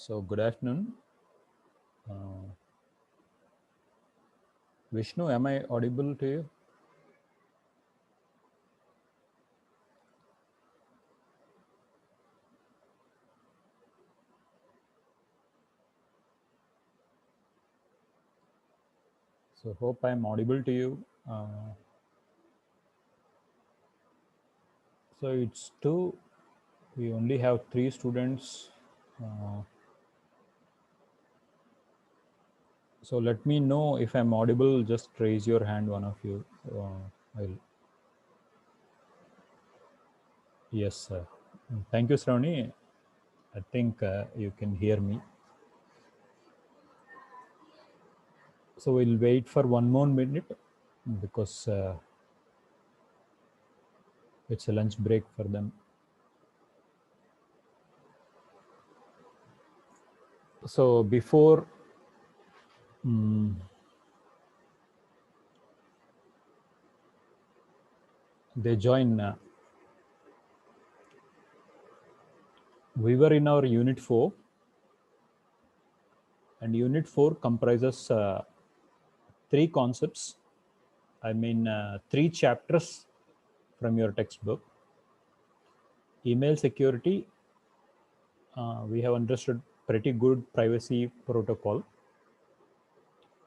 So good afternoon. Vishnu, am I audible to you? So hope I'm audible to you. So it's two. We only have three students. Uh, so let me know if I'm audible. Just raise your hand, one of you. I'll. Yes, sir. Thank you, Sravani. I think you can hear me. So we'll wait for one more minute because it's a lunch break for them. So before they join, we were in our unit 4, and unit 4 comprises three concepts. I mean, three chapters from your textbook. Email security, we have understood pretty good privacy protocol.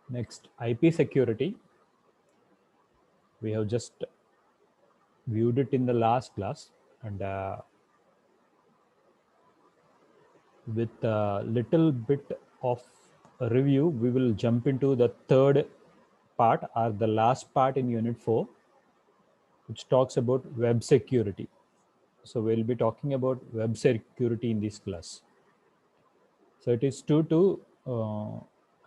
Next, IP security, we have just viewed it in the last class, and with a little bit of a review, we will jump into the third part, or the last part in unit 4, which talks about web security. So we'll be talking about web security in this class. So it is 2 to,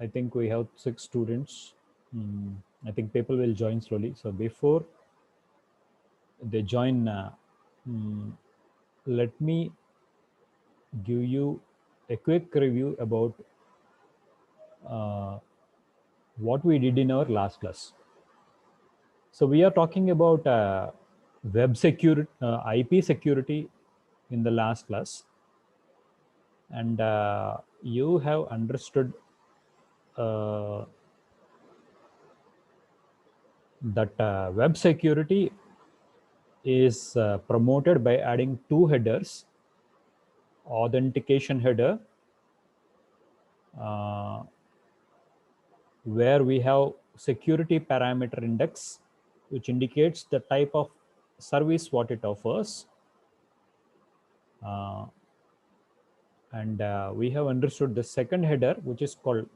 I think we have 6 students. I think people will join slowly. So before they join, let me give you a quick review about what we did in our last class. So we are talking about web security, IP security in the last class, and you have understood that web security is promoted by adding two headers: authentication header, uh, where we have security parameter index, which indicates the type of service what it offers, uh, and we have understood the second header, which is called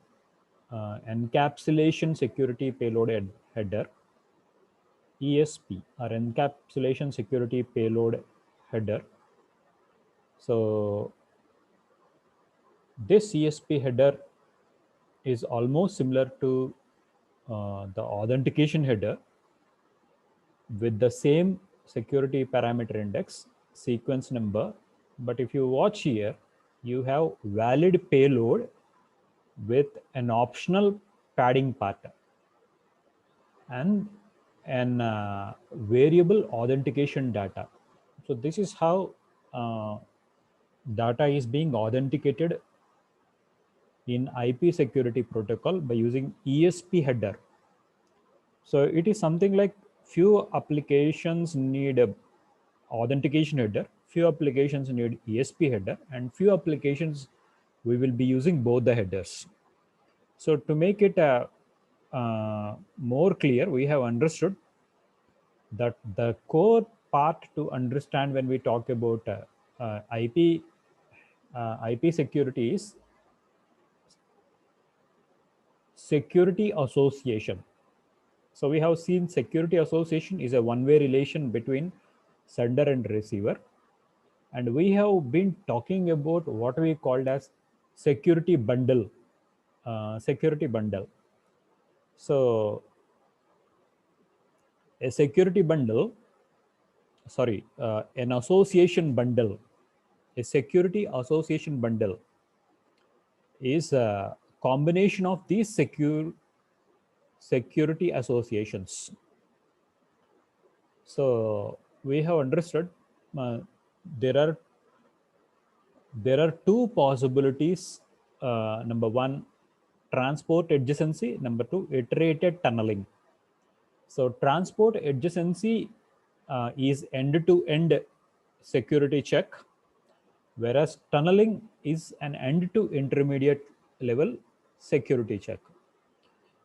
encapsulation security payload header, ESP, or encapsulation security payload header. So this ESP header is almost similar to the authentication header, with the same security parameter index, sequence number. But if you watch here, you have valid payload with an optional padding part and an variable authentication data. So this is how data is being authenticated in IP security protocol by using ESP header. So it is something like few applications need a authentication header, few applications need ESP header, and few applications we will be using both the headers. So to make it more clear, we have understood that the core part to understand when we talk about IP security is security association. So we have seen security association is a one-way relation between sender and receiver. And we have been talking about what we called as security bundle. So a security bundle, an association bundle, a security association bundle is a combination of these security associations. So we have understood there are There are two possibilities. Number one, transport adjacency. Number two, iterated tunneling. So transport adjacency is end-to-end security check, whereas tunneling is an end to intermediate level security check.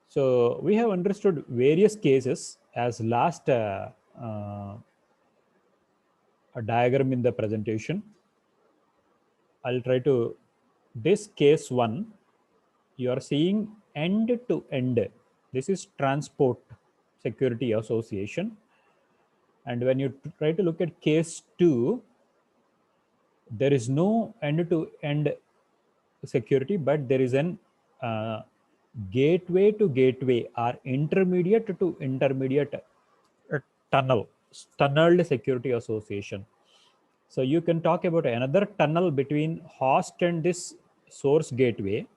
So we have understood various cases as last a diagram in the presentation. I'll try to, this case one, you are seeing end to end. This is transport security association. And when you try to look at case two, there is no end to end security, but there is an gateway to gateway or intermediate to intermediate tunnel, tunneled security association. So you can talk about another tunnel between host and this source gateway.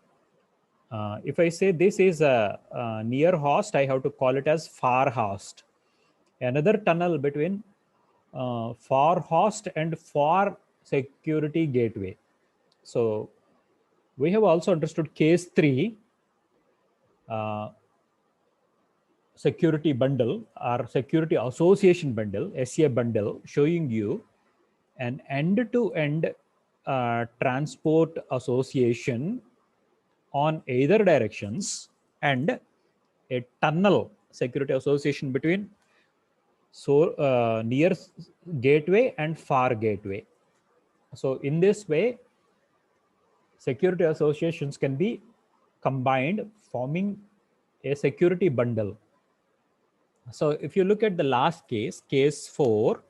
If I say this is a near host, I have to call it as far host. Another tunnel between far host and far security gateway. So we have also understood case three, security bundle or security association bundle, SA bundle, showing you an end-to-end transport association on either directions and a tunnel security association between near gateway and far gateway. So in this way, security associations can be combined, forming a security bundle. So if you look at the last case, case 4,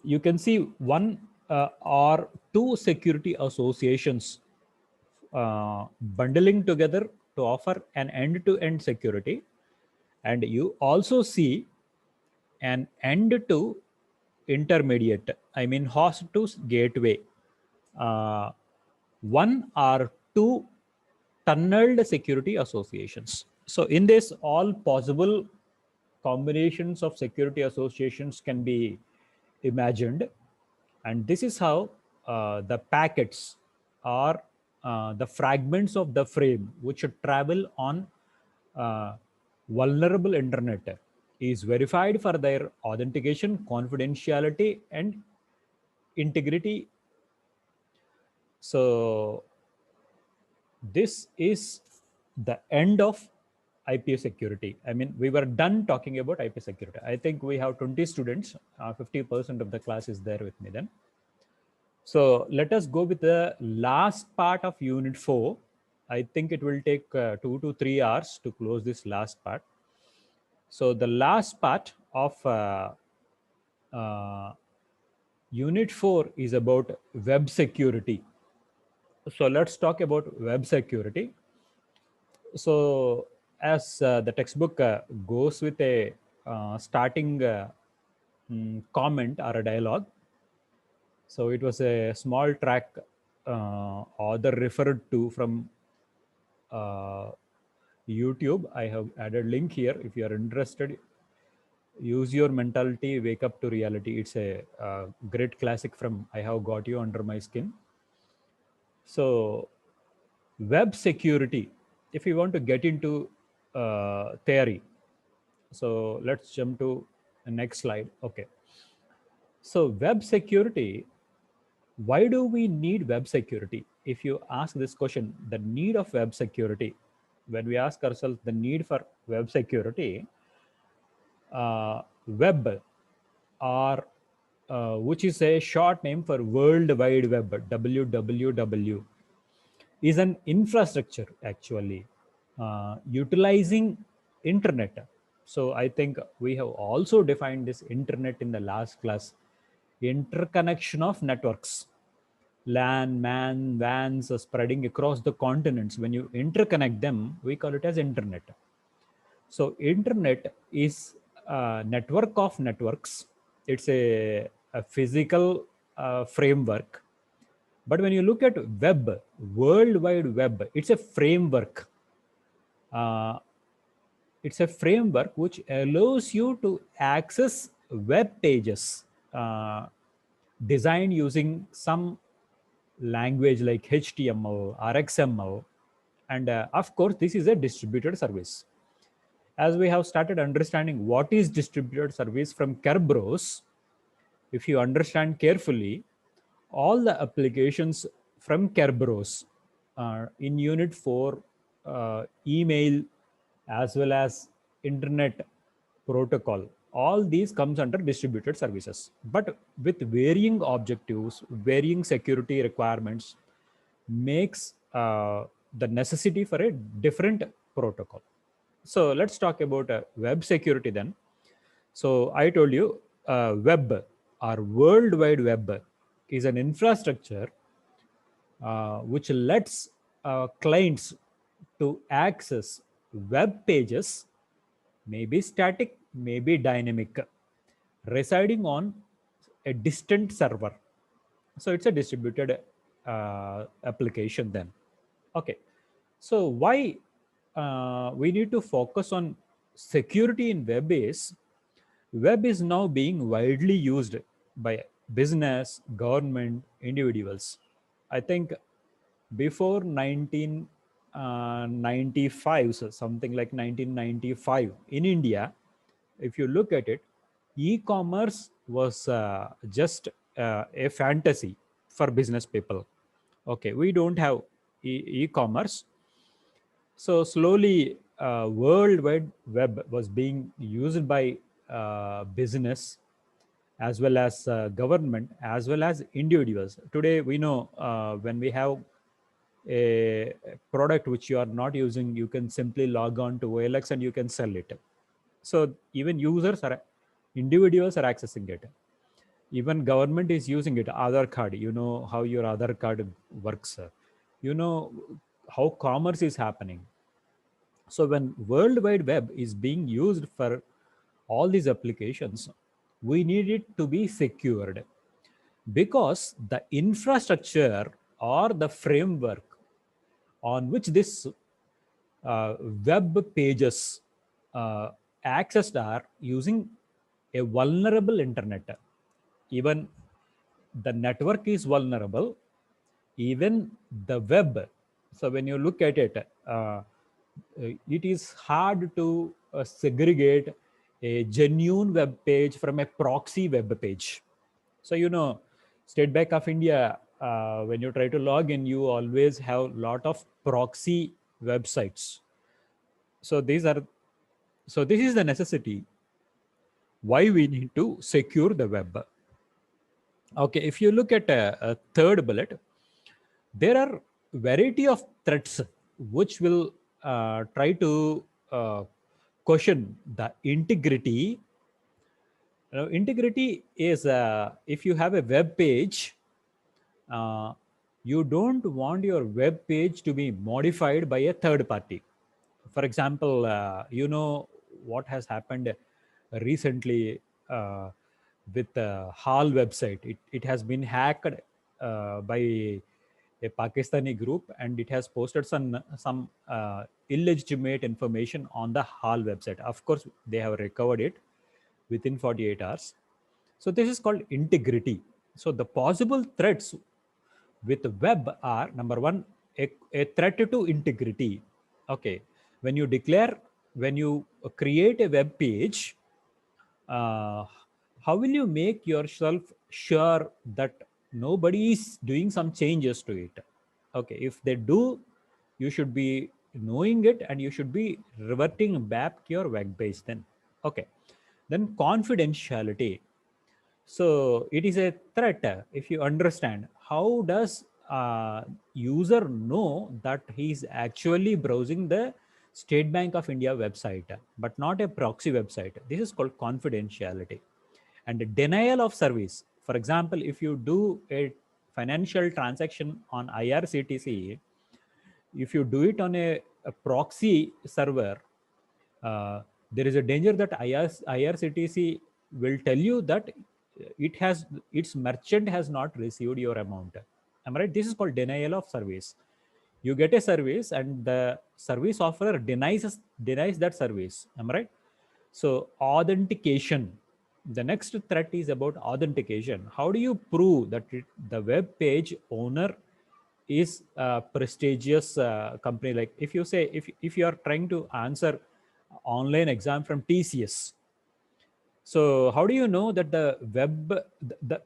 you can see one or two security associations bundling together to offer an end-to-end security. And you also see an end-to intermediate, I mean host to gateway, one or two tunneled security associations. So in this, all possible combinations of security associations can be imagined. And this is how the packets or the fragments of the frame which travel on vulnerable internet is verified for their authentication, confidentiality, and integrity. So this is the end of IP security. I mean, we were done talking about IP security. I think we have 20 students, 50% of the class is there with me then. So let us go with the last part of unit 4. I think it will take 2 to 3 hours to close this last part. So the last part of unit 4 is about web security. So let's talk about web security. So as the textbook goes with a starting comment or a dialogue. So it was a small track author referred to from YouTube. I have added link here. If you are interested, use your mentality, wake up to reality. It's a great classic from I Have Got You Under My Skin. So web security, if you want to get into theory, so let's jump to the next slide. Okay. So web security, why do we need web security? If you ask this question, the need of web security, when we ask ourselves the need for web security, web or which is a short name for World Wide Web, WWW, is an infrastructure actually utilizing internet. So I think we have also defined this internet in the last class. Interconnection of networks, LAN, MAN, WANs are spreading across the continents. When you interconnect them, we call it as internet. So internet is a network of networks. It's a physical framework. But when you look at web, World Wide Web, it's a framework. It's a framework which allows you to access web pages designed using some language like HTML or XML. And of course, this is a distributed service. As we have started understanding what is distributed service from Kerberos, if you understand carefully, all the applications from Kerberos in Unit 4, email as well as internet protocol, all these comes under distributed services, but with varying objectives, varying security requirements, makes the necessity for a different protocol. So let's talk about web security then. So I told you, web or World Wide Web is an infrastructure which lets clients to access web pages, maybe static, maybe dynamic, residing on a distant server. So it's a distributed application then. Okay. So why we need to focus on security in web is now being widely used by business, government, individuals. I think before 1995, so something like 1995 in India, if you look at it, e-commerce was just a fantasy for business people. Okay, we don't have e-commerce. So slowly, World Wide Web was being used by business as well as government as well as individuals. Today, we know when we have a product which you are not using, you can simply log on to OLX and you can sell it. So even individuals are accessing it. Even government is using it. Aadhaar card, you know how your Aadhaar card works. You know how commerce is happening. So when World Wide Web is being used for all these applications, we need it to be secured, because the infrastructure or the framework on which this web pages uh, accessed are using a vulnerable internet. Even the network is vulnerable, even the web. So when you look at it, it is hard to segregate a genuine web page from a proxy web page. So State Bank of India, when you try to log in, you always have lot of proxy websites. So this is the necessity why we need to secure the web. Okay, if you look at a third bullet, there are variety of threats which will try to question the integrity. Integrity is if you have a web page, uh, you don't want your web page to be modified by a third party. For example, what has happened recently with the Hall website. It has been hacked by a Pakistani group, and it has posted some illegitimate information on the Hall website. Of course, they have recovered it within 48 hours. So this is called integrity. So the possible threats with web are: number one, a threat to integrity. Okay, when you declare, when you create a web page, uh, how will you make yourself sure that nobody is doing some changes to it? Okay, if they do, you should be knowing it and you should be reverting back your web page then. Okay, then confidentiality. So it is a threat. If you understand, how does user know that he is actually browsing the State Bank of India website, but not a proxy website? This is called confidentiality. And denial of service. For example, if you do a financial transaction on IRCTC, if you do it on a proxy server, uh, there is a danger that IRCTC will tell you that its merchant has not received your amount. Am I right? This is called denial of service. You get a service and the service offerer denies that service. Am I right? So authentication. The next threat is about authentication. How do you prove that the web page owner is a prestigious company? Like if you say, if you are trying to answer online exam from TCS, so how do you know that the web,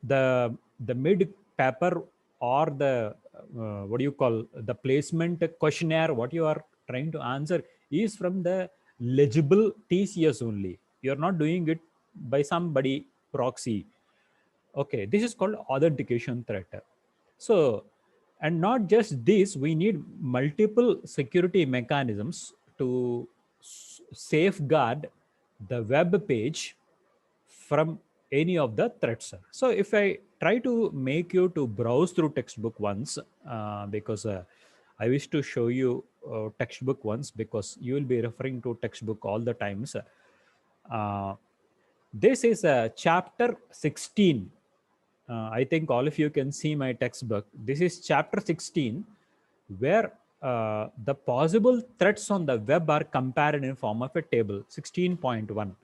the mid paper, or the what do you call, the placement questionnaire, what you are trying to answer is from the legible TCS only. You are not doing it by somebody proxy. Okay, this is called authentication threat. So, and not just this, we need multiple security mechanisms to safeguard the web page from any of the threats. So if I try to make you to browse through textbook once, because I wish to show you textbook once, because you will be referring to textbook all the times. Uh, this is chapter 16. I think all of you can see my textbook. This is chapter 16, where the possible threats on the web are compared in form of a table, 16.1.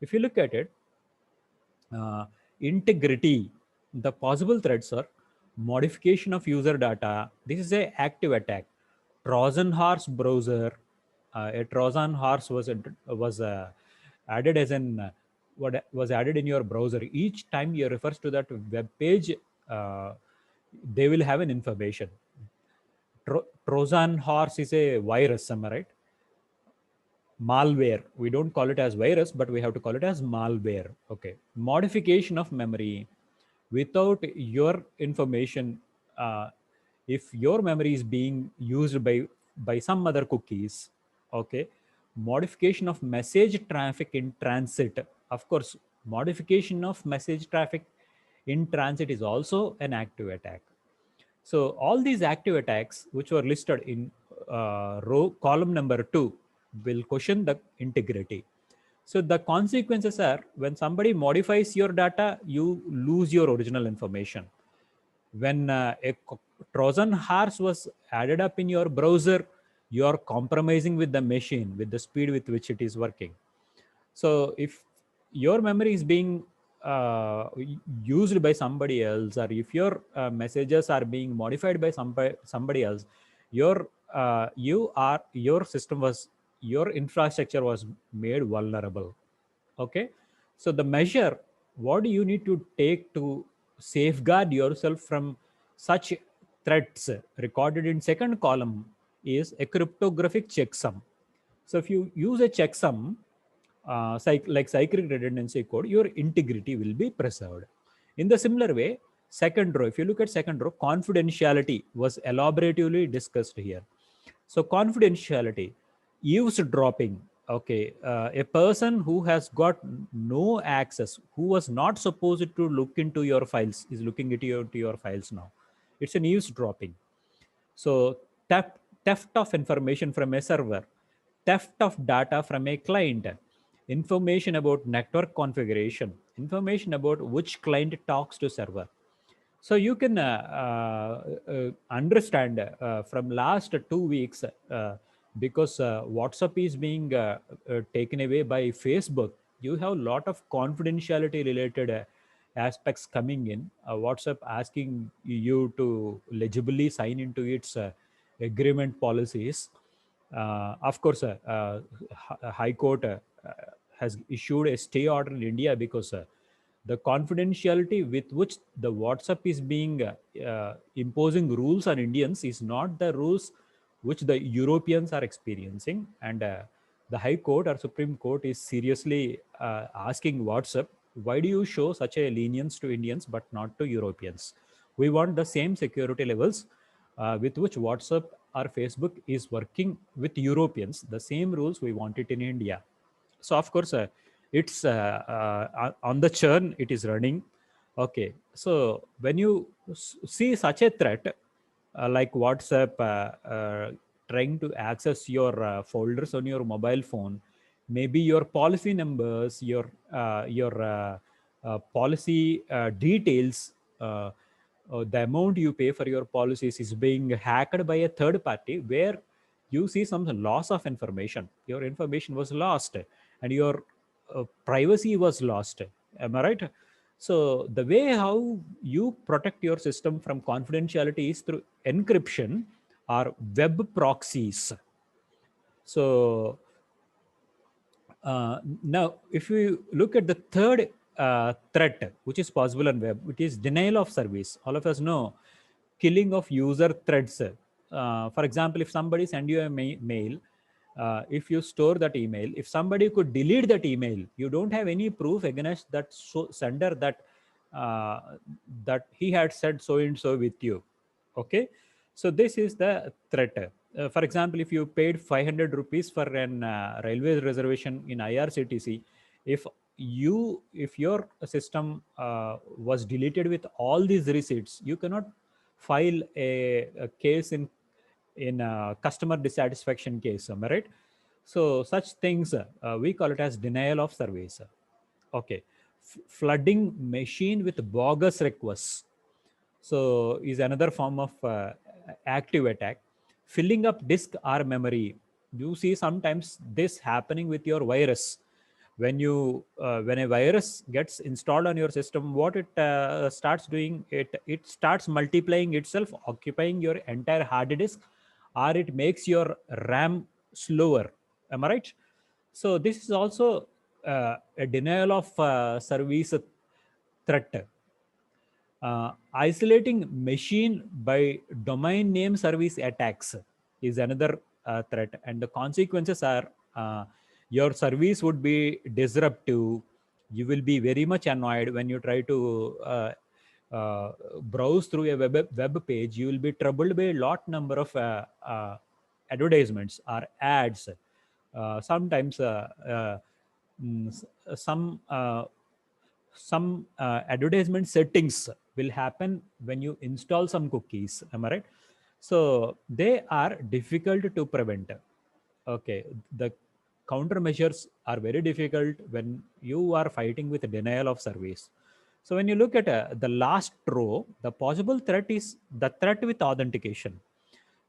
If you look at it, uh, integrity, the possible threats are modification of user data. This is a active attack. Trojan horse browser. A Trojan horse was added as an what was added in your browser. Each time you refers to that web page, uh, they will have an information. Trojan horse is a virus, am I right? Malware. We don't call it as virus, but we have to call it as malware. Okay. Modification of memory without your information. If your memory is being used by some other cookies, okay. Modification of message traffic in transit. Of course, modification of message traffic in transit is also an active attack. So all these active attacks, which were listed in column number 2, will question the integrity. So the consequences are, when somebody modifies your data, you lose your original information. When Trojan horse was added up in your browser, you are compromising with the machine, with the speed with which it is working. So if your memory is being used by somebody else, or if your messages are being modified by somebody else, your system was, your infrastructure was made vulnerable. Okay, so the measure, what do you need to take to safeguard yourself from such threats recorded in second column is a cryptographic checksum. So if you use a checksum, like cyclic redundancy code, your integrity will be preserved. In the similar way, second row, if you look at second row, confidentiality was elaboratively discussed here. So confidentiality, eavesdropping. Okay, a person who has got no access, who was not supposed to look into your files, is looking to your files now. It's an eavesdropping. So theft of information from a server, theft of data from a client, information about network configuration, information about which client talks to server. So you can understand from last 2 weeks, because WhatsApp is being taken away by Facebook, you have a lot of confidentiality related aspects coming in. WhatsApp asking you to legibly sign into its agreement policies. Of course, High Court has issued a stay order in India, because the confidentiality with which the WhatsApp is being imposing rules on Indians is not the rules which the Europeans are experiencing. And the High Court or Supreme Court is seriously asking WhatsApp, why do you show such a lenience to Indians but not to Europeans? We want the same security levels with which WhatsApp or Facebook is working with Europeans. The same rules we want it in India. So of course, it's on the churn, it is running. Okay, so when you see such a threat, like WhatsApp trying to access your folders on your mobile phone, maybe your policy numbers, your policy details, the amount you pay for your policies is being hacked by a third party, where you see some loss of information. Your information was lost, and your privacy was lost. Am I right? So the way how you protect your system from confidentiality is through encryption or web proxies. So now, if we look at the third threat, which is possible on web, it is denial of service. All of us know killing of user threads. For example, if somebody send you a mail, if you store that email, if somebody could delete that email, you don't have any proof against that sender that uh, that he had said so and so with you. Okay, so this is the threat. For example, if you paid 500 rupees for an railway reservation in IRCTC, if if your system was deleted with all these receipts, you cannot file a case in customer dissatisfaction case. Am I right? So such things we call it as denial of service. Okay, flooding machine with bogus requests, so is another form of active attack. Filling up disk or memory, you see sometimes this happening with your virus. When a virus gets installed on your system, what it starts doing, it starts multiplying itself, occupying your entire hard disk, or it makes your RAM slower. Am I right? So this is also a denial of service threat. Isolating machine by domain name service attacks is another threat, and the consequences are your service would be disruptive. You will be very much annoyed when you try to browse through a web page. You will be troubled by a lot number of advertisements or ads. Sometimes some advertisement settings will happen when you install some cookies. Am I right? So they are difficult to prevent. Okay, the countermeasures are very difficult when you are fighting with denial of service. So when you look at the last row, the possible threat is the threat with authentication.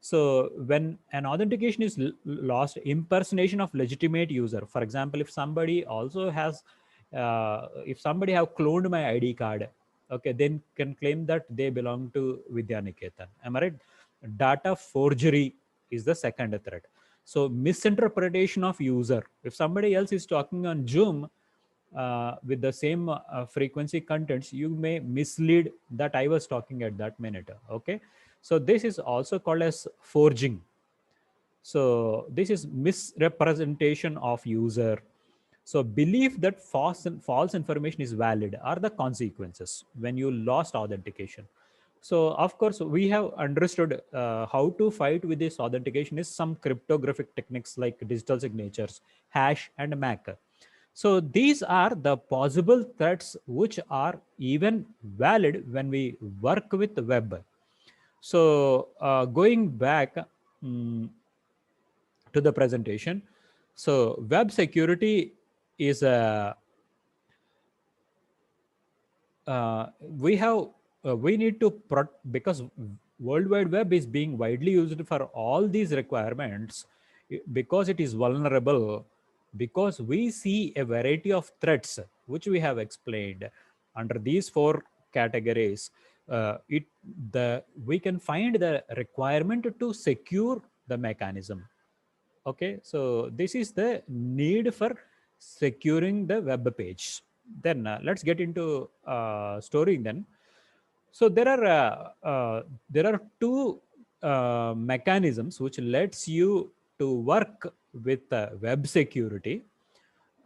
So when an authentication is lost, impersonation of legitimate user. For example, if somebody also has, if somebody have cloned my ID card, okay, then can claim that they belong to Vidyaniketan. Am I right? Data forgery is the second threat. So misinterpretation of user. If somebody else is talking on Zoom with the same frequency contents, you may mislead that I was talking at that minute. Okay, so this is also called as forging. So this is misrepresentation of user. So belief that false information is valid are the consequences when you lost authentication. So of course we have understood how to fight with this authentication is some cryptographic techniques like digital signatures, hash, and MAC. So these are the possible threats which are even valid when we work with the web. So going back mm, to the presentation, so web security is a we have we need to because World Wide Web is being widely used for all these requirements, because it is vulnerable, because we see a variety of threats which we have explained under these four categories. It the We can find the requirement to secure the mechanism. Okay, so this is the need for securing the web page. Then let's get into storing then. So there are two mechanisms which lets you to work with web security.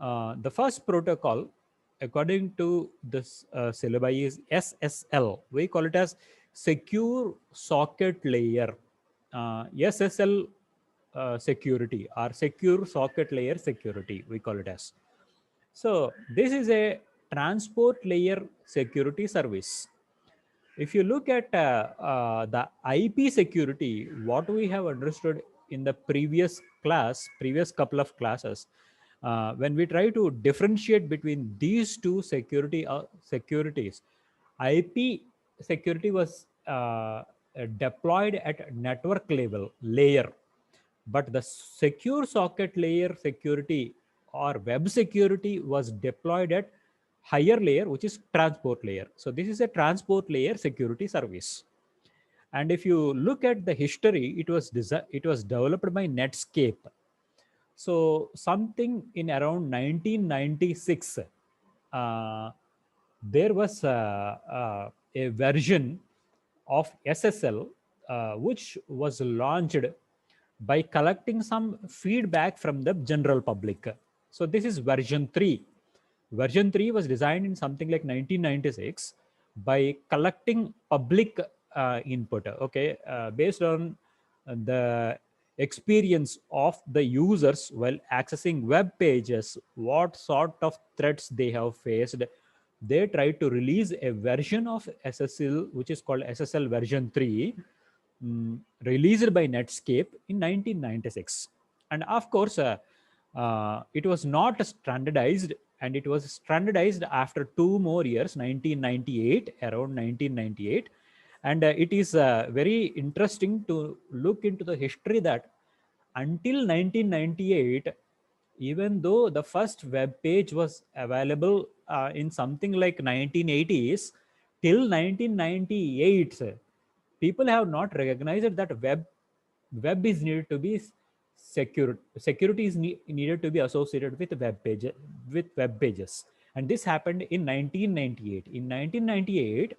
The first protocol, according to this syllabi, is SSL. We call it as Secure Socket Layer. SSL security, or Secure Socket Layer Security, we call it as. So this is a transport layer security service. If you look at the IP security, what we have understood in the previous couple of classes, when we try to differentiate between these two securities, IP security was deployed at network level layer, but the secure socket layer security or web security was deployed at higher layer, which is transport layer. So this is a transport layer security service. And if you look at the history, it was developed by Netscape. So something in around 1996, there was a version of SSL which was launched by collecting some feedback from the general public. So this is version 3. Version 3 was designed in something like 1996 by collecting public input, okay, based on the experience of the users while accessing web pages, what sort of threats they have faced. They tried to release a version of SSL, which is called SSL version 3, released by Netscape in 1996. And of course, it was not standardized, and it was standardized after 2 more years, 1998, around 1998. And it is very interesting to look into the history that until 1998, even though the first web page was available in something like 1980s, till 1998, people have not recognized that web is needed to be secure. Security is needed to be associated with web pages, and this happened in 1998. In 1998,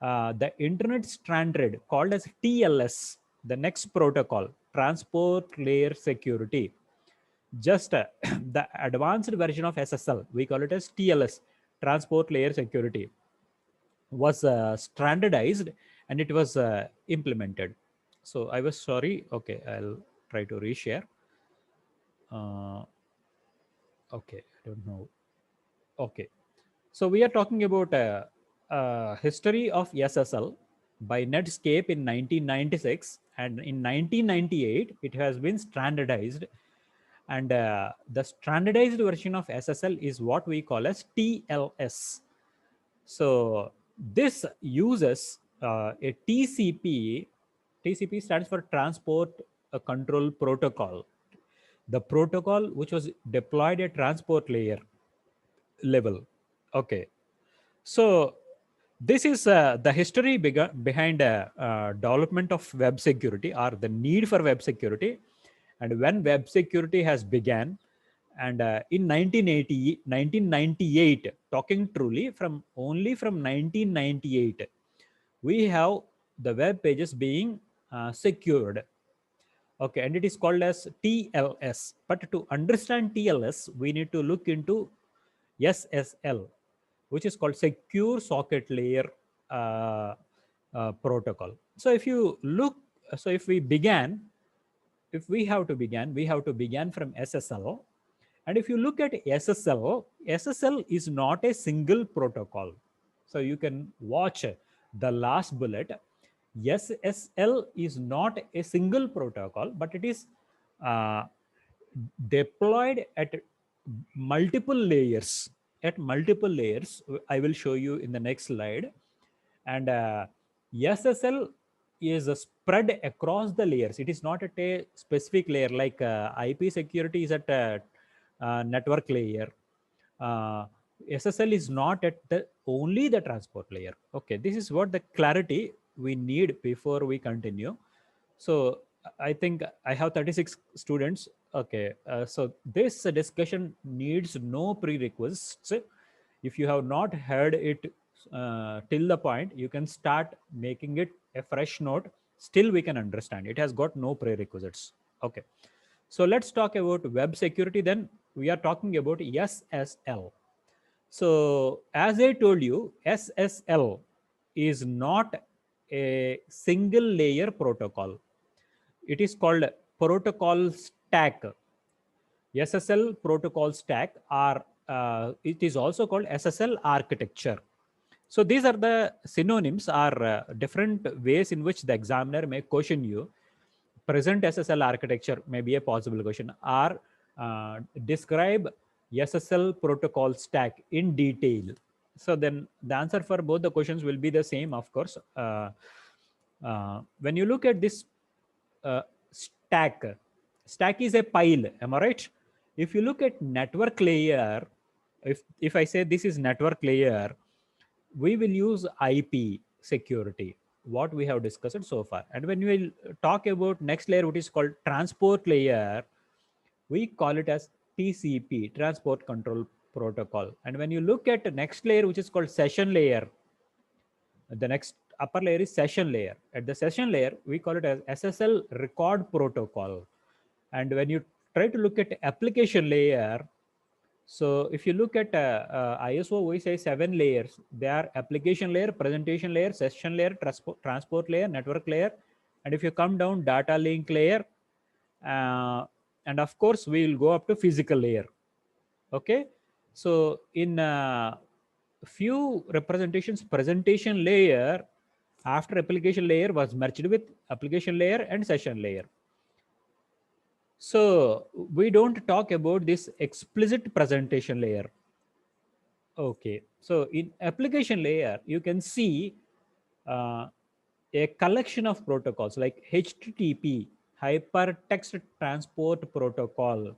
the internet standard called as TLS, the next protocol, transport layer security, just the advanced version of SSL, we call it as TLS, transport layer security, was standardized, and it was implemented. So I was sorry. Okay, I'll try to reshare. Okay, I don't know. Okay, so we are talking about history of SSL by Netscape in 1996, and in 1998 it has been standardized, and the standardized version of SSL is what we call as TLS. So this uses a TCP. TCP stands for Transport Control Protocol. The protocol which was deployed at transport layer level. Okay. So this is the history behind development of web security, or the need for web security, and when web security has began. And in 1998, talking truly, from only from 1998, we have the web pages being secured. Okay, and it is called as TLS. But to understand TLS, we need to look into SSL, which is called Secure Socket Layer Protocol. So if you look, so if we began, if we have to begin, we have to begin from SSL. And if you look at SSL, SSL is not a single protocol. So you can watch the last bullet. SSL is not a single protocol, but it is uh, deployed at multiple layers. At multiple layers, I will show you in the next slide. And SSL is spread across the layers. It is not at a specific layer, like IP security is at a network layer. SSL is not at the only the transport layer. Okay, this is what the clarity we need before we continue. So I think I have 36 students. Okay, so this discussion needs no prerequisites. If you have not heard it till the point, you can start making it a fresh note. Still, we can understand. It has got no prerequisites. Okay, so let's talk about web security. Then we are talking about SSL. So as I told you, SSL is not a single layer protocol. It is called protocol stack. SSL protocol stack, or it is also called SSL architecture. So these are the synonyms, or different ways in which the examiner may question you. Present SSL architecture may be a possible question, or describe SSL protocol stack in detail. So then the answer for both the questions will be the same, of course. When you look at this stack is a pile, am I right? If you look at network layer, If I say this is network layer, we will use IP security, what we have discussed so far. And when we will talk about next layer, which is called transport layer, we call it as TCP, Transport Control Protocol. And when you look at the next layer, which is called session layer, the next upper layer is session layer. At the session layer, we call it as SSL record protocol. And when you try to look at application layer, so if you look at ISO, we say 7 layers. They are application layer, presentation layer, session layer, transport layer, network layer. And if you come down, data link layer, uh, and of course, we will go up to physical layer. Okay. So in few representations, presentation layer after application layer was merged with application layer and session layer. So we don't talk about this explicit presentation layer. Okay, so in application layer, you can see uh, a collection of protocols like HTTP, Hypertext Transport Protocol.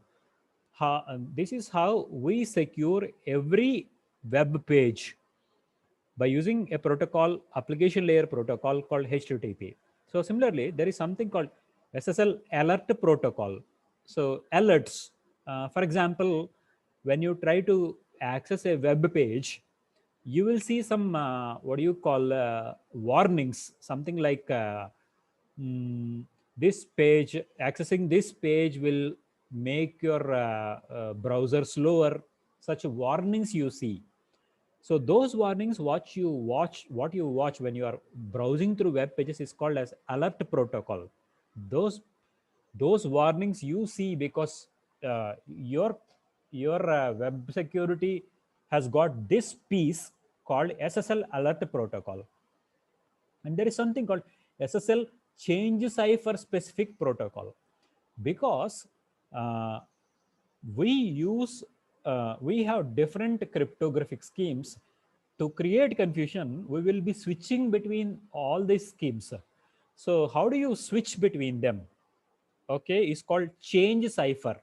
This is how we secure every web page by using a protocol, application layer protocol called HTTP. So similarly, there is something called SSL alert protocol. So alerts, for example, when you try to access a web page, you will see some what do you call warnings, something like mm, this page, accessing this page will make your browser slower. Such warnings you see. So those warnings, what you watch when you are browsing through web pages is called as alert protocol. Those those warnings you see because your web security has got this piece called SSL alert protocol. And there is something called SSL change cipher specific protocol, because uh, we use we have different cryptographic schemes. To create confusion, we will be switching between all these schemes. So how do you switch between them? Okay, it's called change cipher.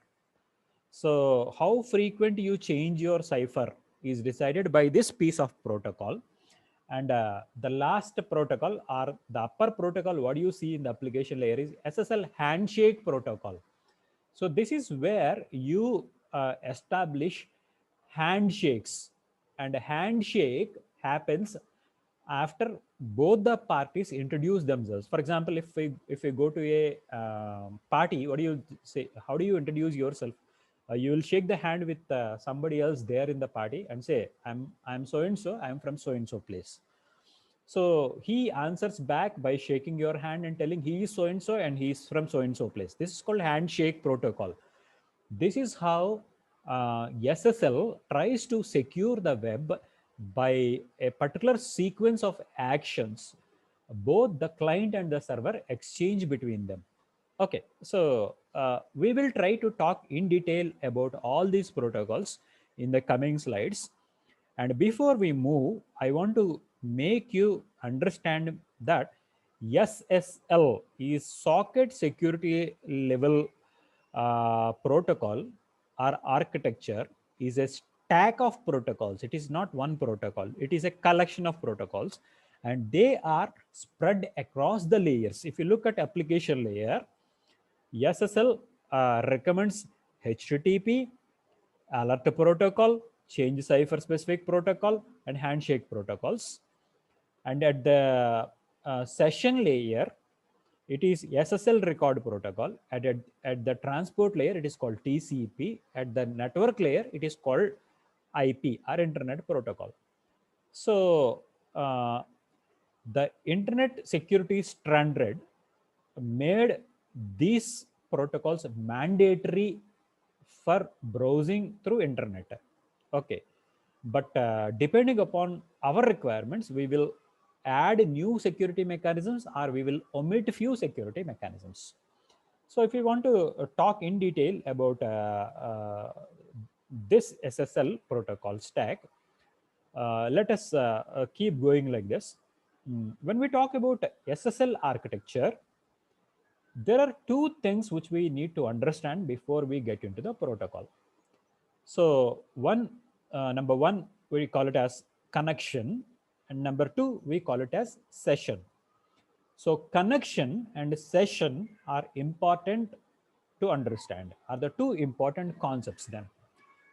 So how frequent you change your cipher is decided by this piece of protocol. And the last protocol, or the upper protocol, what you see in the application layer is SSL handshake protocol. So this is where you establish handshakes, and a handshake happens after both the parties introduce themselves. For example, if we go to a party, what do you say? How do you introduce yourself? You will shake the hand with somebody else there in the party and say, I'm so and so, I'm from so and so place. So he answers back by shaking your hand and telling he is so and so and he is from so and so place. This is called handshake protocol. This is how SSL tries to secure the web by a particular sequence of actions. Both the client and the server exchange between them. Okay, so we will try to talk in detail about all these protocols in the coming slides. And before we move, I want to make you understand that SSL is socket security level protocol or architecture, is a stack of protocols. It is not one protocol, it is a collection of protocols, and they are spread across the layers. If you look at application layer, SSL recommends HTTP, alert protocol, change cipher specific protocol, and handshake protocols. And at the session layer, it is SSL record protocol. At the transport layer, it is called TCP. At the network layer, it is called IP, or Internet Protocol. So the Internet Security Standard made these protocols mandatory for browsing through internet. Okay, but depending upon our requirements, we will add new security mechanisms or we will omit few security mechanisms. So if you want to talk in detail about this SSL protocol stack, let us keep going like this. When we talk about SSL architecture, there are two things which we need to understand before we get into the protocol. So one, number one, we call it as connection, and number two, we call it as session. So connection and session are important to understand, are the two important concepts then.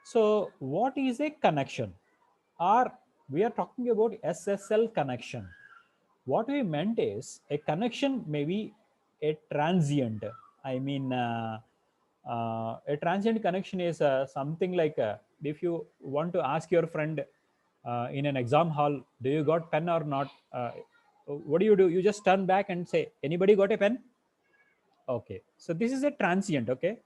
So what is a connection? Or we are talking about SSL connection. What we meant is a connection may be a transient. I mean, a transient connection is something like if you want to ask your friend in an exam hall, do you got pen or not? What do? You just turn back and say, anybody got a pen? Okay. So this is a transient. Okay.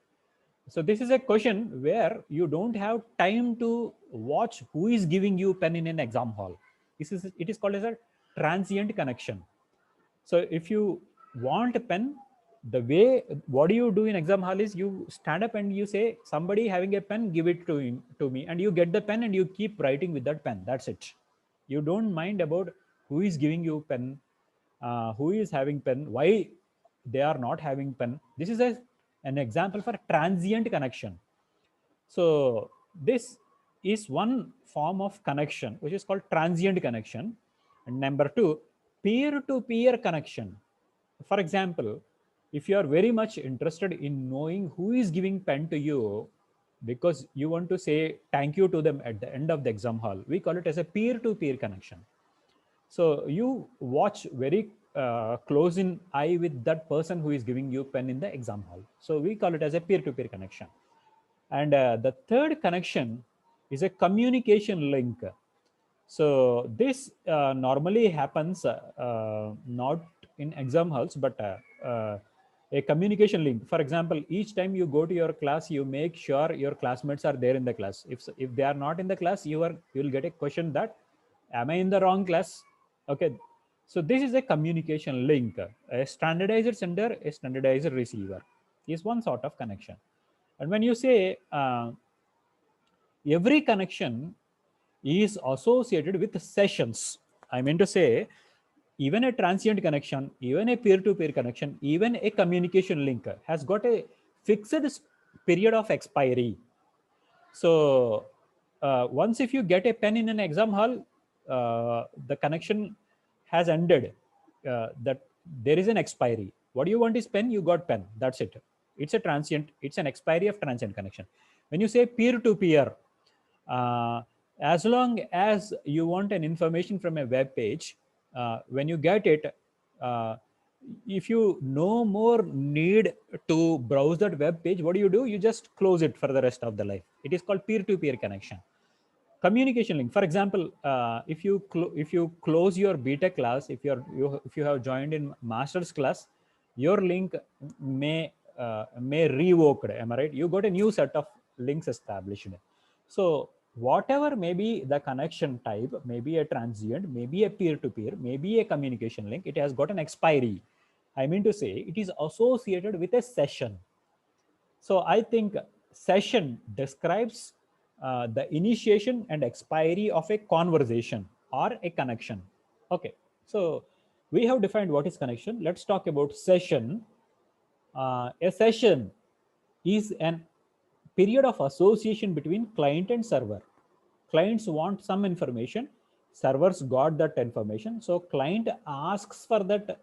So this is a question where you don't have time to watch who is giving you pen in an exam hall. It is called as a transient connection. So if you want a pen, the way, what do you do in exam hall is you stand up and you say, somebody having a pen, give it to me, and you get the pen and you keep writing with that pen. That's it. You don't mind about who is giving you pen, who is having pen, why they are not having pen. This is an example for transient connection. So this is one form of connection which is called transient connection. And number two, peer-to-peer connection. For example, if you are very much interested in knowing who is giving pen to you because you want to say thank you to them at the end of the exam hall, we call it as a peer-to-peer connection. So you watch very close in eye with that person who is giving you pen in the exam hall. So we call it as a peer-to-peer connection. And the third connection is a communication link. So this normally happens not in exam halls, but a communication link. For example, each time you go to your class, you make sure your classmates are there in the class. If they are not in the class, you will get a question that, am I in the wrong class? Okay. So this is a communication link. A standardizer sender, a standardizer receiver is one sort of connection. And when you say every connection is associated with sessions, I mean to say, even a transient connection, even a peer-to-peer connection, even a communication link has got a fixed period of expiry. So once if you get a pen in an exam hall, the connection has ended. That there is an expiry. What do you want is pen, you got pen. That's it. It's a transient, it's an expiry of transient connection. When you say peer-to-peer, as long as you want an information from a web page, when you get it, if you no more need to browse that web page, what do? You just close it for the rest of the life. It is called peer-to-peer connection. Communication link. For example, if you close your beta class, if you have joined in master's class, your link may revoked. Am I right? You got a new set of links established. So whatever may be the connection type, maybe a transient, maybe a peer-to-peer, maybe a communication link, it has got an expiry. I mean to say, it is associated with a session. So I think session describes the initiation and expiry of a conversation or a connection. Okay, so we have defined what is connection. Let's talk about session. A session is an period of association between client and server. Clients want some information, servers got that information, so client asks for that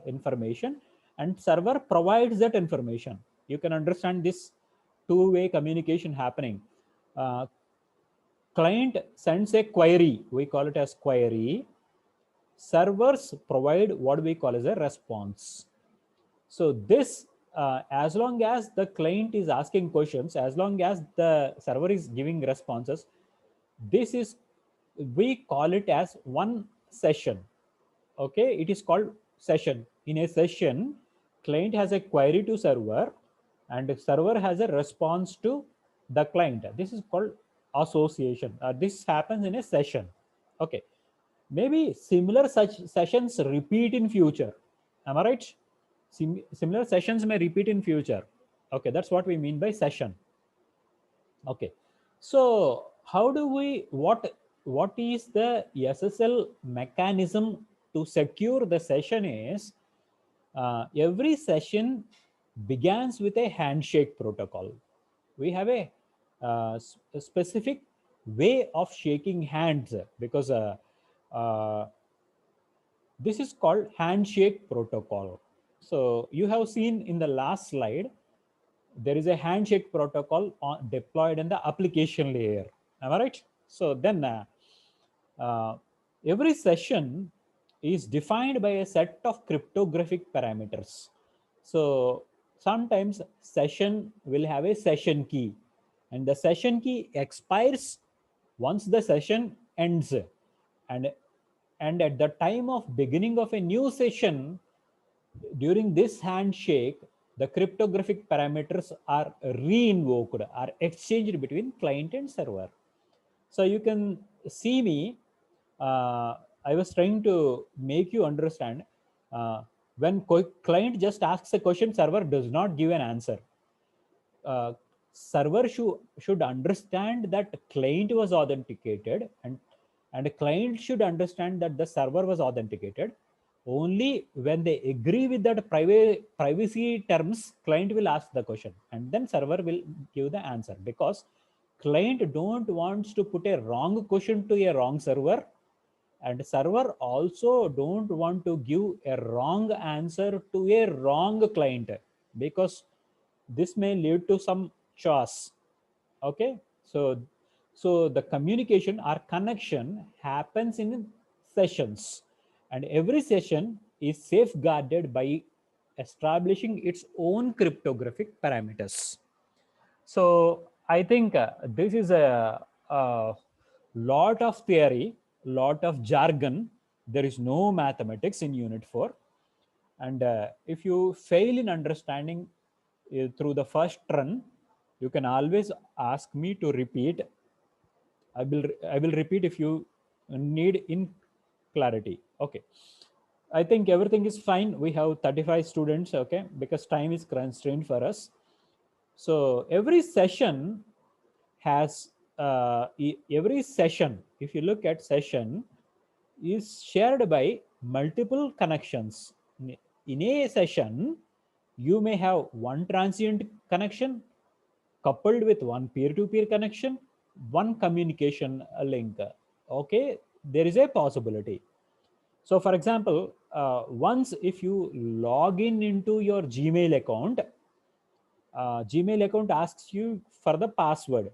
information and server provides that information. You can understand this two-way communication happening. Client sends a query, we call it as query. Servers provide what we call as a response. So this, as long as the client is asking questions, as long as the server is giving responses, this is, we call it as one session. Okay, it is called session. In a session, client has a query to server and server has a response to the client. This is called association. This happens in a session. Okay, maybe similar such sessions repeat in future. Am I right? Similar sessions may repeat in future. Okay, that's what we mean by session. Okay, so how do we, what is the SSL mechanism to secure the session is, every session begins with a handshake protocol. We have a specific way of shaking hands, because uh, this is called handshake protocol. So you have seen in the last slide, there is a handshake protocol deployed in the application layer. Am I right? So then uh, every session is defined by a set of cryptographic parameters. So sometimes session will have a session key, and the session key expires once the session ends. And at the time of beginning of a new session, during this handshake, the cryptographic parameters are re-invoked, are exchanged between client and server. So you can see me, I was trying to make you understand, when client just asks a question, server does not give an answer. uh, Server should understand that client was authenticated, and a client should understand that the server was authenticated. Only when they agree with that privacy terms, client will ask the question, and then server will give the answer, because client don't wants to put a wrong question to a wrong server, and server also don't want to give a wrong answer to a wrong client, because this may lead to some chaos. Okay, so the communication or connection happens in sessions, and every session is safeguarded by establishing its own cryptographic parameters. So I think this is a lot of theory, lot of jargon. There is no mathematics in Unit 4. And if you fail in understanding through the first run, you can always ask me to repeat. I will repeat if you need in clarity. Okay. I think everything is fine. We have 35 students, okay, because time is constrained for us. So every session has every session, if you look at session, is shared by multiple connections. In a session, you may have one transient connection coupled with one peer-to-peer connection, one communication link. Okay, there is a possibility. So for example, once if you log in into your Gmail account, Gmail account asks you for the password.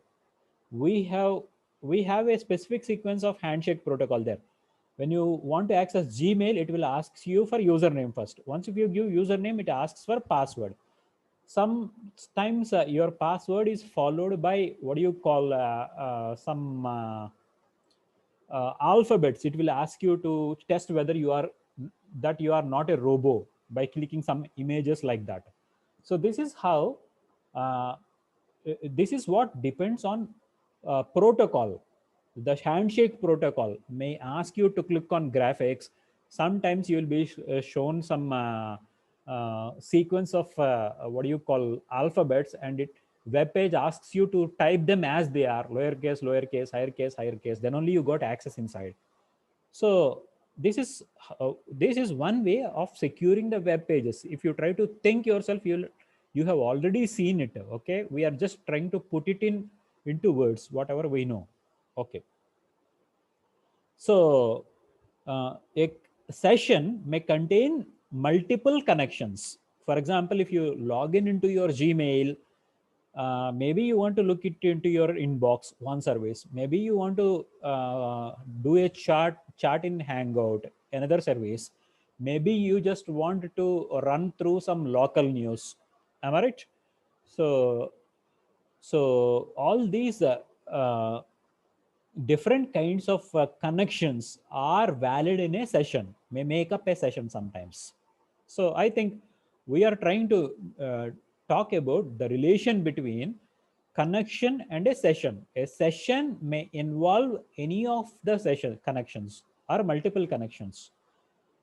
We have we have a specific sequence of handshake protocol there. When you want to access Gmail, it will ask you for username first. Once if you give username, it asks for password. Sometimes your password is followed by what do you call some alphabets. It will ask you to test whether you are not a robo by clicking some images like that. So this is how this is what depends on protocol. The handshake protocol may ask you to click on graphics. Sometimes you will be shown some sequence of what do you call alphabets, and it web page asks you to type them as they are, lowercase, lowercase, higher case, then only you got access inside. So this is one way of securing the web pages. If you try to think yourself, you have already seen it. Okay, we are just trying to put it into words, whatever we know. Okay, so a session may contain multiple connections. For example, if you log in into your Gmail, maybe you want to look it into your inbox, one service. Maybe you want to do a chat in Hangout, another service. Maybe you just want to run through some local news. Am I right? So all these uh, different kinds of connections are valid in a session, may make up a session sometimes. So I think we are trying to talk about the relation between connection and a session. A session may involve any of the session connections or multiple connections.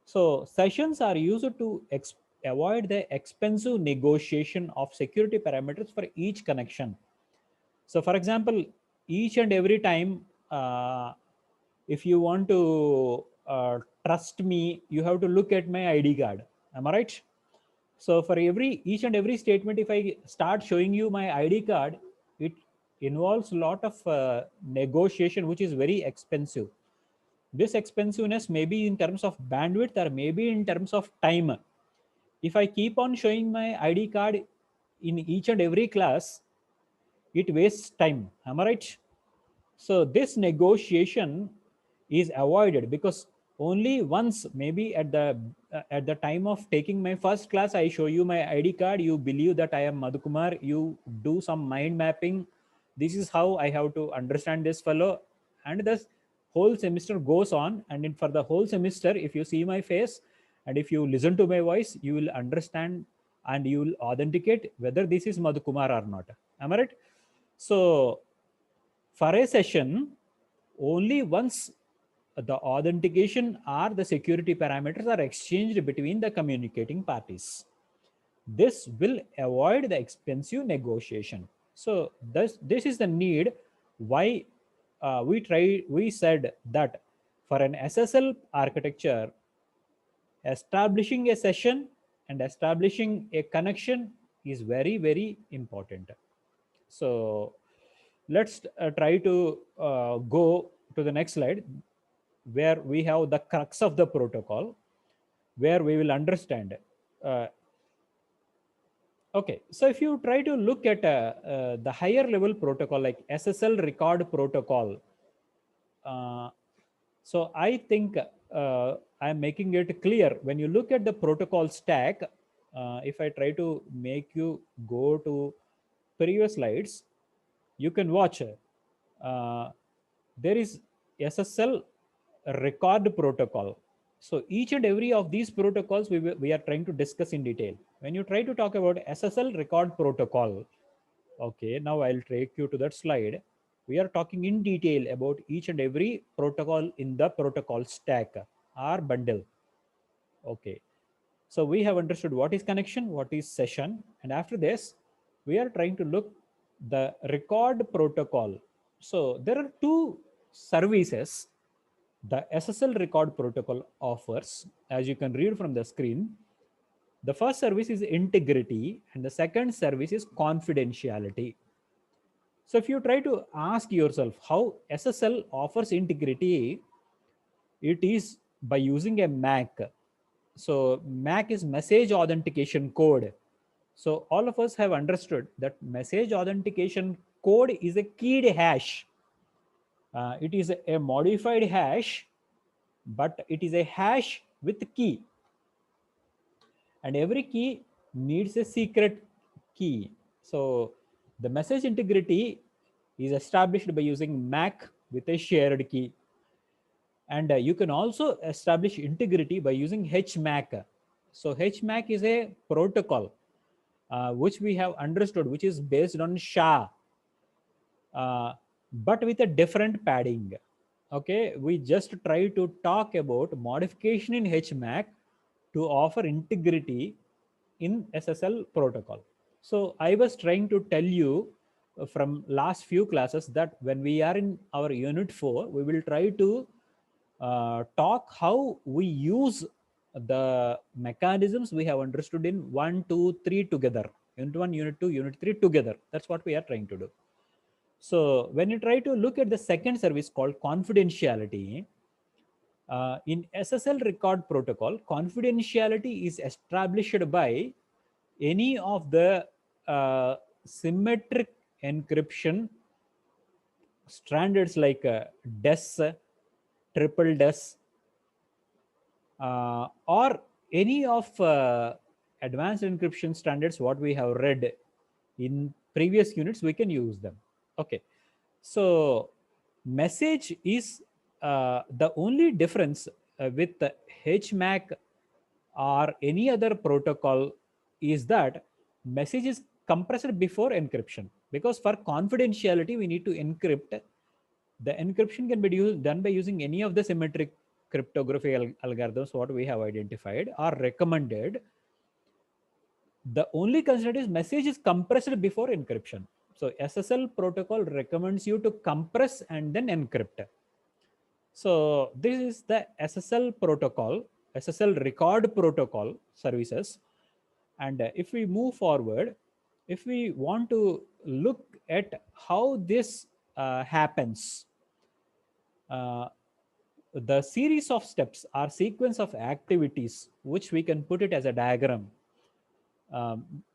So sessions are used to avoid the expensive negotiation of security parameters for each connection. So for example, each and every time, if you want to trust me, you have to look at my ID card. Am I right? So for each and every statement, if I start showing you my ID card, it involves a lot of negotiation, which is very expensive. This expensiveness may be in terms of bandwidth or maybe in terms of time. If I keep on showing my ID card in each and every class, it wastes time. Am I right? So this negotiation is avoided because only once, maybe at the time of taking my first class, I show you my ID card, you believe that I am Madhukumar, you do some mind mapping, this is how I have to understand this fellow, and this whole semester goes on. And for the whole semester, if you see my face and if you listen to my voice, you will understand and you will authenticate whether this is Madhukumar or not. Am I right? So for a session, only once the authentication or the security parameters are exchanged between the communicating parties. This will avoid the expensive negotiation. So this is the need why we said that for an SSL architecture, establishing a session and establishing a connection is very, very important. So let's try to go to the next slide, where we have the crux of the protocol, where we will understand. Uh, okay, so if you try to look at the higher level protocol like SSL record protocol, uh, so I think I'm making it clear. When you look at the protocol stack, if I try to make you go to previous slides, you can watch. There is SSL record protocol. So each and every of these protocols we are trying to discuss in detail. When you try to talk about SSL record protocol, okay, now I'll take you to that slide. We are talking in detail about each and every protocol in the protocol stack or bundle. Okay, so we have understood what is connection, what is session, and after this, we are trying to look the record protocol. So there are two services the SSL record protocol offers, as you can read from the screen. The first service is integrity, and the second service is confidentiality. So if you try to ask yourself how SSL offers integrity, it is by using a MAC. So MAC is message authentication code. So all of us have understood that message authentication code is a keyed hash. It is a modified hash, but it is a hash with key, and every key needs a secret key. So the message integrity is established by using MAC with a shared key. And you can also establish integrity by using HMAC. So HMAC is a protocol which we have understood, which is based on SHA, but with a different padding. Okay, we just try to talk about modification in HMAC to offer integrity in SSL protocol. So I was trying to tell you from last few classes that when we are in our unit 4, we will try to talk how we use the mechanisms we have understood in 1, 2, 3 together. Unit 1, Unit 2, Unit 3 together. That's what we are trying to do. So when you try to look at the second service called confidentiality, in SSL record protocol, confidentiality is established by any of the symmetric encryption standards like DES, triple DES, or any of advanced encryption standards what we have read in previous units, we can use them. Okay, so message is the only difference with HMAC or any other protocol is that message is compressed before encryption, because for confidentiality we need to encrypt. The encryption can be done by using any of the symmetric cryptography algorithms what we have identified or recommended. The only constraint is message is compressed before encryption. So SSL protocol recommends you to compress and then encrypt. So this is the SSL protocol, SSL record protocol services. And if we move forward, if we want to look at how this happens. Uh, the series of steps are sequence of activities, which we can put it as a diagram,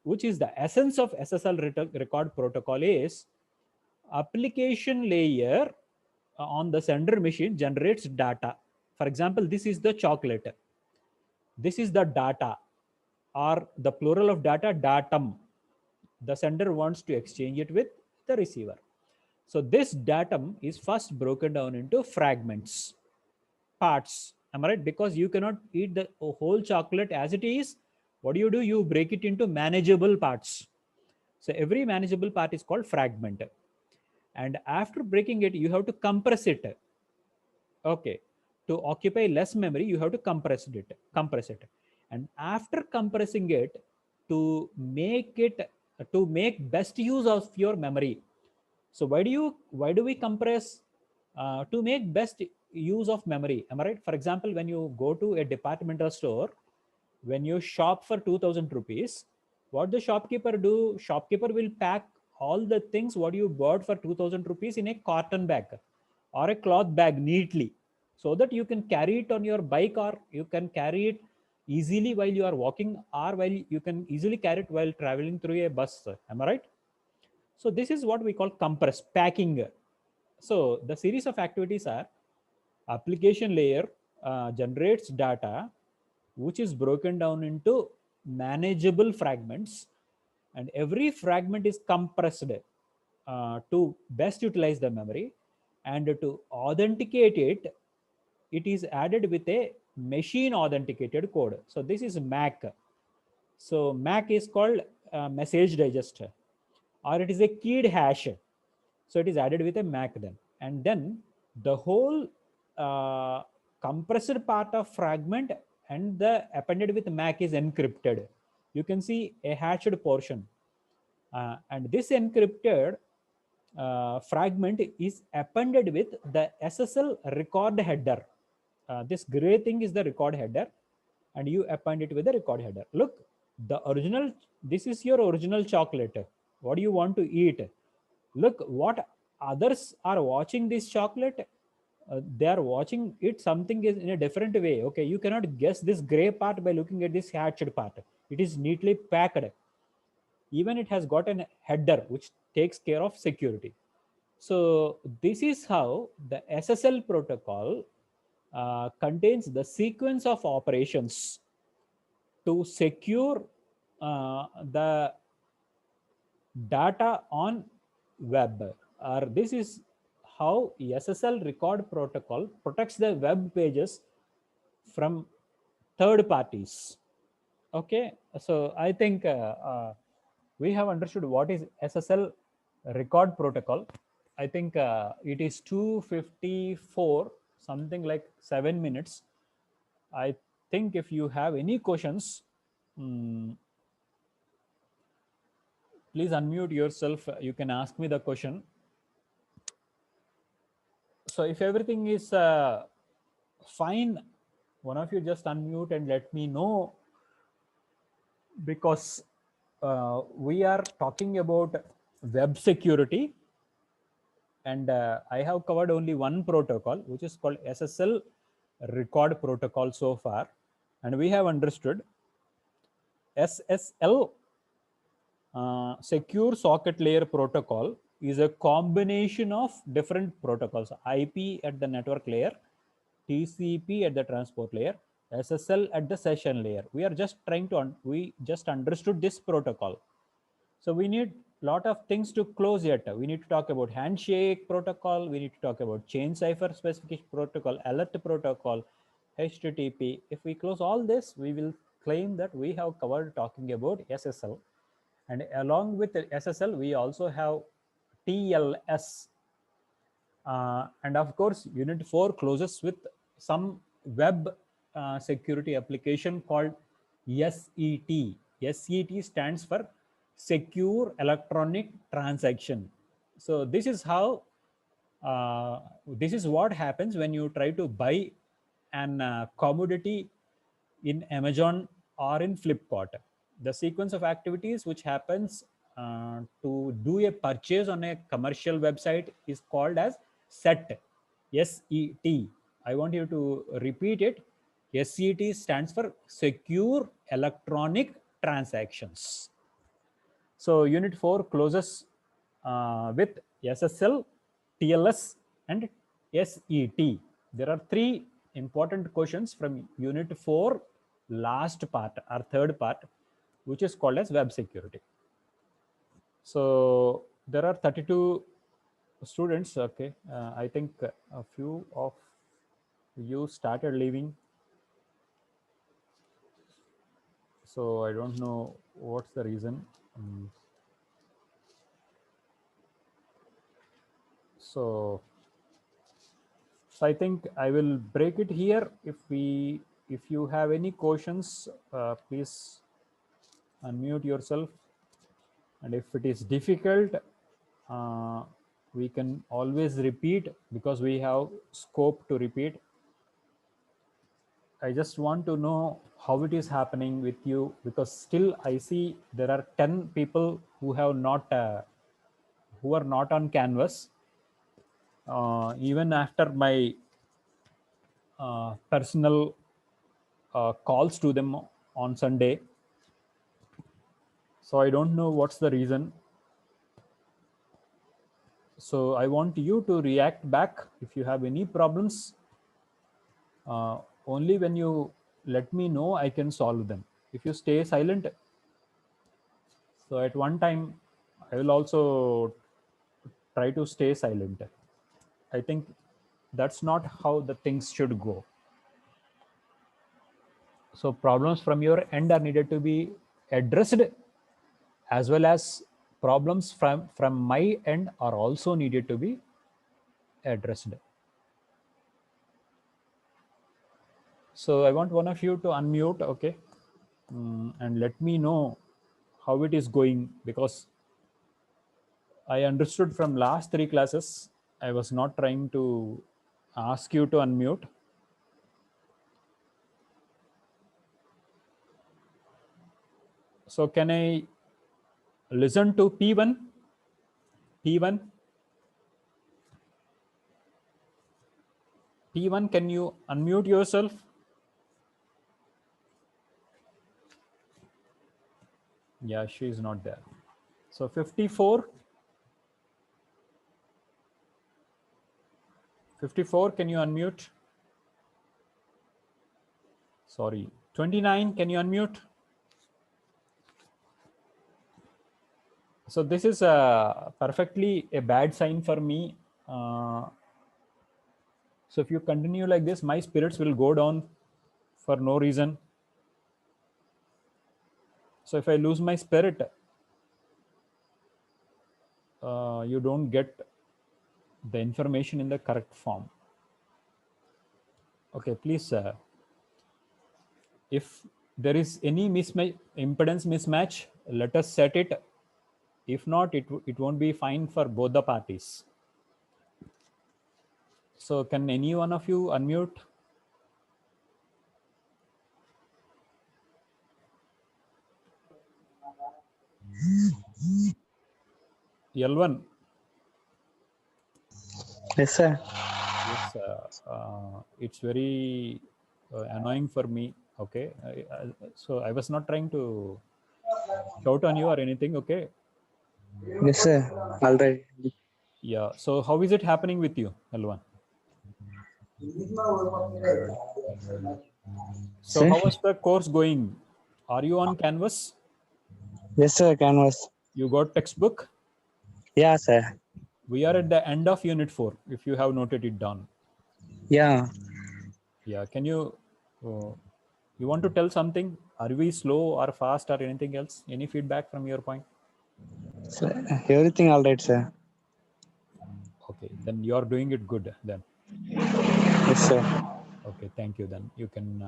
which is the essence of SSL record protocol is application layer on the sender machine generates data. For example, this is the chocolate. This is the data, or the plural of data, datum. The sender wants to exchange it with the receiver. So this datum is first broken down into fragments, parts. Am I right? Because you cannot eat the whole chocolate as it is. What do? You break it into manageable parts. So every manageable part is called fragment. And after breaking it, you have to compress it. Okay. To occupy less memory, you have to compress it. And after compressing it, to make it, to make best use of your memory. So why do we compress? To make best use of memory. Am I right? For example, when you go to a departmental store, when you shop for 2000 rupees, what the shopkeeper do? Shopkeeper will pack all the things what you bought for 2000 rupees in a cotton bag or a cloth bag neatly, so that you can carry it on your bike, or you can carry it easily while you are walking, or while you can easily carry it while traveling through a bus. Am I right? So this is what we call compress packing. So the series of activities are: application layer generates data, which is broken down into manageable fragments, and every fragment is compressed to best utilize the memory. And to authenticate it, it is added with a machine authenticated code. So this is MAC. So MAC is called message digester, or it is a keyed hash. So it is added with a MAC then. And then the whole compressed part of fragment and the appended with MAC is encrypted. You can see a hashed portion. And this encrypted fragment is appended with the SSL record header. This gray thing is the record header, and you append it with the record header. Look, the original, this is your original chocolate. What do you want to eat? Look, what others are watching this chocolate, they are watching it something is in a different way. Okay, you cannot guess this gray part by looking at this hatched part. It is neatly packed. Even it has got an header which takes care of security. So this is how the SSL protocol contains the sequence of operations to secure the data on web. Or this is how SSL record protocol protects the web pages from third parties. Okay, so I think we have understood what is SSL record protocol. I think it is 2:54, something like 7 minutes. I think if you have any questions, please unmute yourself. You can ask me the question. So if everything is fine, one of you just unmute and let me know, because we are talking about web security, and I have covered only one protocol, which is called SSL record protocol so far, and we have understood SSL secure socket layer protocol is a combination of different protocols: IP at the network layer, TCP at the transport layer, SSL at the session layer. We are just trying to we just understood this protocol. So we need a lot of things to close yet. We need to talk about handshake protocol. We need to talk about chain cipher specification protocol, alert protocol, HTTP. If we close all this, we will claim that we have covered talking about SSL. And along with SSL, we also have TLS. And of course, Unit 4 closes with some web security application called SET. SET stands for Secure Electronic Transaction. So this is how, this is what happens when you try to buy an commodity in Amazon or in Flipkart. The sequence of activities which happens to do a purchase on a commercial website is called as SET. S-E-T. I want you to repeat it. SET stands for Secure Electronic Transactions. So Unit 4 closes with SSL, TLS, and SET. There are three important questions from Unit 4 last part or third part, which is called as web security. So there are 32 students. Okay, I think a few of you started leaving. So I don't know what's the reason. So I think I will break it here. If you have any questions, please unmute yourself. And if it is difficult, we can always repeat because we have scope to repeat. I just want to know how it is happening with you, because still I see there are 10 people who have not who are not on Canvas. Even after my personal calls to them on Sunday. So I don't know what's the reason. So I want you to react back if you have any problems. Only when you let me know, I can solve them. If you stay silent, so at one time, I will also try to stay silent. I think that's not how the things should go. So problems from your end are needed to be addressed, as well as problems from my end are also needed to be addressed. So I want one of you to unmute, okay, and let me know how it is going, because I understood from last three classes, I was not trying to ask you to unmute. So can I listen to P1? P1? P1, can you unmute yourself? Yeah, she is not there. So 54? 54, can you unmute? Sorry. 29, can you unmute? So this is perfectly a bad sign for me. So if you continue like this, my spirits will go down for no reason. So if I lose my spirit, you don't get the information in the correct form. Okay, please, if there is any impedance mismatch, let us set it. If not, it won't be fine for both the parties. So can any one of you unmute? L1. Yes, sir. Yes, it's very annoying for me. Okay, so I was not trying to shout on you or anything. Okay. Yes, sir. All right. Yeah. So how is it happening with you, L1? So Sir? how was the course going? Are you on Canvas? Yes, sir. Canvas. You got textbook? Yeah, sir. We are at the end of Unit 4, if you have noted it down. Yeah. Yeah. Can you, you want to tell something? Are we slow or fast or anything else? Any feedback from your point? Sir, everything all right, sir. Okay. Then you are doing it good then. Yes, sir. Okay. Thank you. Then you can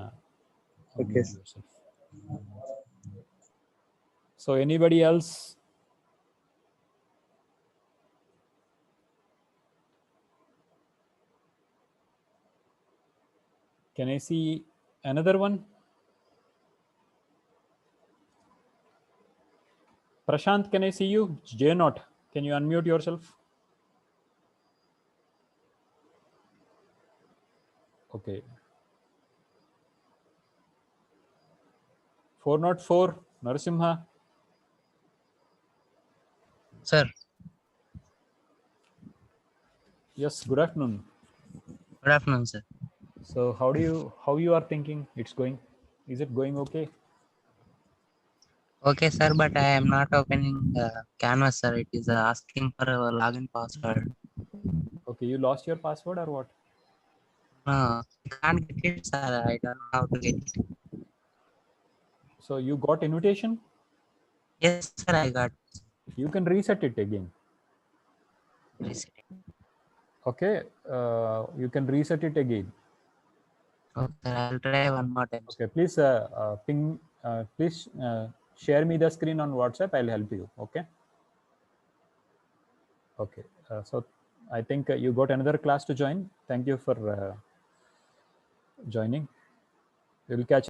Okay. unmute yourself. So anybody else? Can I see another one? Prashant, can I see you? J not. Can you unmute yourself? Okay. 404, Narasimha. Sir, Yes, good afternoon. good afternoon, sir. So how you are thinking it's going? Is it going okay? Okay, sir, but I am not opening Canvas, sir. It is asking for a login password. Okay, you lost your password or what? No, I can't get it, sir. I don't know how to get it. So you got invitation? Yes, sir, I got You can reset it again. reset. Okay, you can reset it again. Okay, sir, I'll try one more time, sir. Okay, please ping. Please share me the screen on WhatsApp. I'll help you. Okay. Okay. So I think you got another class to join. Thank you for joining. We will catch